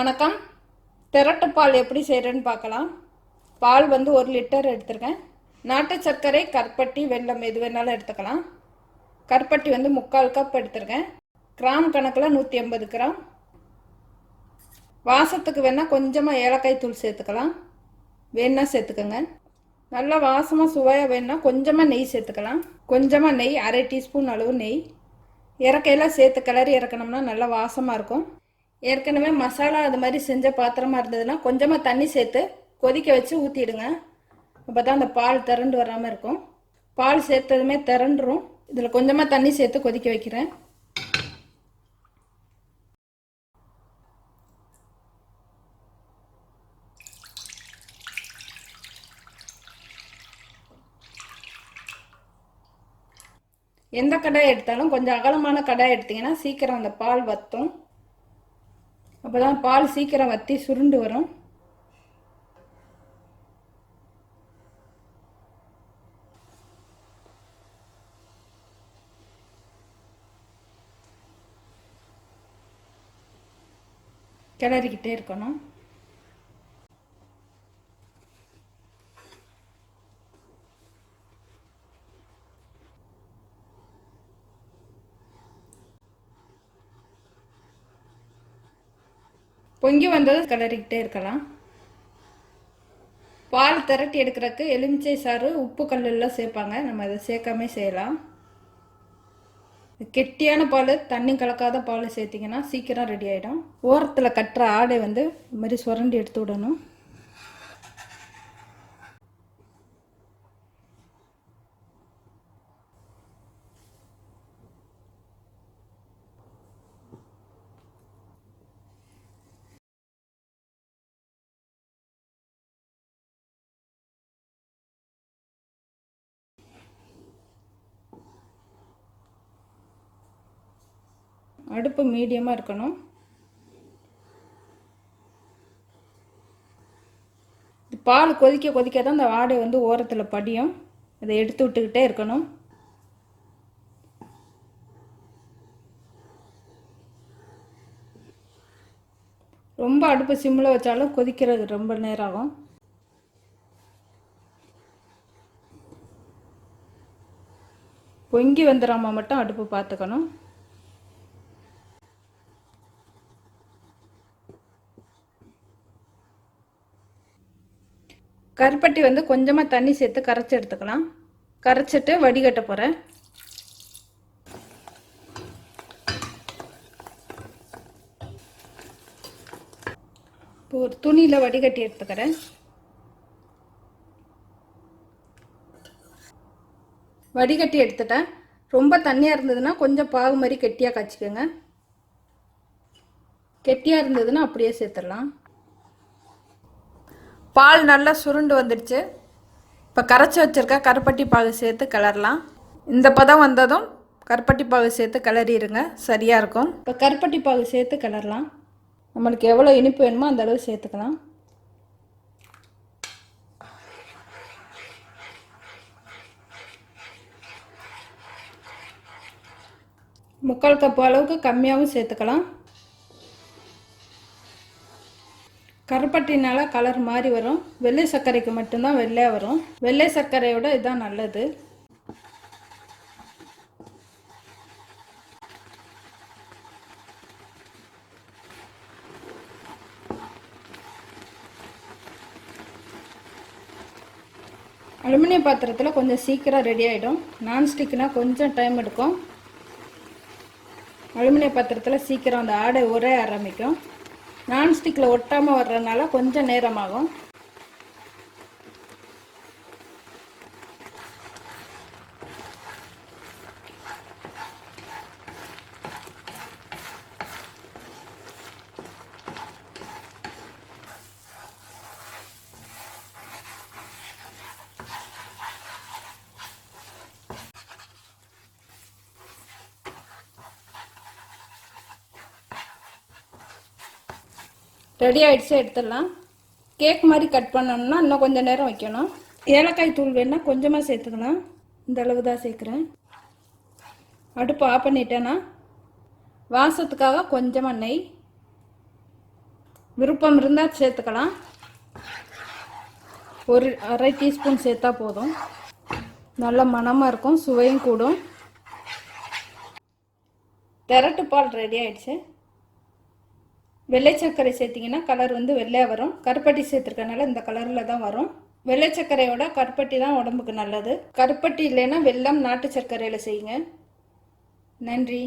வணக்கம். திரட்டுப்பால் எப்படி செய்கிறேன்னு பார்க்கலாம். பால் வந்து 1 லிட்டர் எடுத்துருக்கேன். நாட்டு சர்க்கரை, கருப்பட்டி, வெல்லம் எது வேணாலும் எடுத்துக்கலாம். கருப்பட்டி வந்து 3/4 கப் எடுத்துருக்கேன். கிராம் கணக்கில் 180 கிராம். வாசத்துக்கு வேணால் கொஞ்சமாக ஏலக்காய் தூள் சேர்த்துக்கலாம். வேணா சேர்த்துக்கோங்க. நல்லா வாசமாக சுவையாக வேணுன்னா கொஞ்சமாக நெய் சேர்த்துக்கலாம். கொஞ்சமாக நெய், 1/2 டீஸ்பூன் அளவு நெய். இறக்கையெல்லாம் சேர்த்து கிளறி இறக்கணும்னா நல்லா வாசமாக இருக்கும். ஏற்கனவே மசாலா அது மாதிரி செஞ்ச பாத்திரமாக இருந்ததுன்னா கொஞ்சமாக தண்ணி சேர்த்து கொதிக்க வச்சு ஊற்றிடுங்க. அப்போ தான் அந்த பால் திரண்டு வராமல் இருக்கும். பால் சேர்த்ததுமே திரண்டுரும். இதில் கொஞ்சமாக தண்ணி சேர்த்து கொதிக்க வைக்கிறேன். எந்த கடாய் எடுத்தாலும் கொஞ்சம் அகலமான கடாய் எடுத்திங்கன்னா சீக்கிரம் அந்த பால் வற்றும். அப்போ தான் பால் சீக்கிரம் வற்றி சுருண்டு வரும். கிளறிக்கிட்டே இருக்கணும். பொங்கி வந்தது கிளறிக்கிட்டே இருக்கலாம். பால் திரட்டி எடுக்கிறதுக்கு எலுமிச்சை சாறு, உப்பு கல்லெல்லாம் சேர்ப்பாங்க. நம்ம அதை சேர்க்காம செய்யலாம். கெட்டியான பால், தண்ணி கலக்காத பால் சேர்த்திங்கன்னா சீக்கிரம் ரெடி ஆகிடும். ஓரத்தில் கட்டுற ஆடை வந்து இது மாதிரி சுரண்டி எடுத்து விடணும். அடுப்பு மீடியமாக இருக்கணும். பால் கொதிக்க கொதிக்க தான் அந்த ஆடை வந்து ஓரத்தில் படியும். அதை எடுத்து விட்டுக்கிட்டே இருக்கணும். ரொம்ப அடுப்பு சிம்மில் வச்சாலும் கொதிக்கிறது ரொம்ப நேரம் ஆகும். பொங்கி வந்துடாமல் மட்டும் அடுப்பு பார்த்துக்கணும். கருப்பட்டி வந்து கொஞ்சமாக தண்ணி சேர்த்து கரைச்சி எடுத்துக்கலாம். கரைச்சிட்டு வடிகட்ட போகிறேன். இப்போ ஒரு துணியில் வடிகட்டி எடுத்துக்கிறேன். வடிகட்டி எடுத்துட்டேன். ரொம்ப தண்ணியாக இருந்ததுன்னா கொஞ்சம் பாகு மாதிரி கெட்டியாக காய்ச்சிக்கோங்க. கெட்டியாக இருந்ததுன்னா அப்படியே சேர்த்துடலாம். பால் நல்லா சுருண்டு வந்துடுச்சு. இப்போ கரைச்சி வச்சுருக்க கருப்பட்டி பாகு சேர்த்து கிளறலாம். இந்த பதம் வந்ததும் கருப்பட்டி பாகு சேர்த்து கிளறிடுங்க, சரியாக இருக்கும். இப்போ கருப்பட்டி பாகு சேர்த்து கிளறலாம். நம்மளுக்கு எவ்வளோ இனிப்பு வேணுமோ அந்த அளவு சேர்த்துக்கலாம். முக்கால் கப் அளவுக்கு கம்மியாகவும் சேர்த்துக்கலாம். கருப்பட்டினால கலர் மாதிரி வரும். வெள்ளை சர்க்கரைக்கு மட்டும்தான் வெள்ளையாக வரும். வெள்ளை சர்க்கரையோட இதுதான் நல்லது. அலுமினிய பாத்திரத்தில் கொஞ்சம் சீக்கிரம் ரெடி ஆகிடும். நான்ஸ்டிக்னா கொஞ்சம் டைம் எடுக்கும். அலுமினிய பாத்திரத்தில் சீக்கிரம் அந்த ஆடை உரைய ஆரம்பிக்கும். நான்ஸ்டிக்கில் ஒட்டாமல் வர்றதுனால கொஞ்சம் நேரமாகும். ரெடி ஆகிடுச்சு, எடுத்துடலாம். கேக் மாதிரி கட் பண்ணணும்னா இன்னும் கொஞ்சம் நேரம் வைக்கணும். ஏலக்காய் தூள் வேணால் கொஞ்சமாக சேர்த்துக்கலாம். இந்த அளவு தான் சேர்க்குறேன். அடுப்பு ஆஃப் பண்ணிட்டேன்னா வாசத்துக்காக கொஞ்சமாக நெய், விருப்பம் இருந்தால் சேர்த்துக்கலாம். ஒரு அரை டீஸ்பூன் சேர்த்தா போதும். நல்ல மணமாக இருக்கும், சுவையும் கூடும். திரட்டுப்பால் ரெடி ஆயிடுச்சு. வெள்ளை சர்க்கரை சேர்த்திங்கன்னா கலர் வந்து வெள்ளையாக வரும். கருப்பட்டி சேர்த்துருக்கனால இந்த கலரில் தான் வரும். வெள்ளை சர்க்கரையோட கருப்பட்டி தான் உடம்புக்கு நல்லது. கருப்பட்டி இல்லைன்னா வெல்லம் நாட்டு சர்க்கரையில் செய்யுங்க. நன்றி.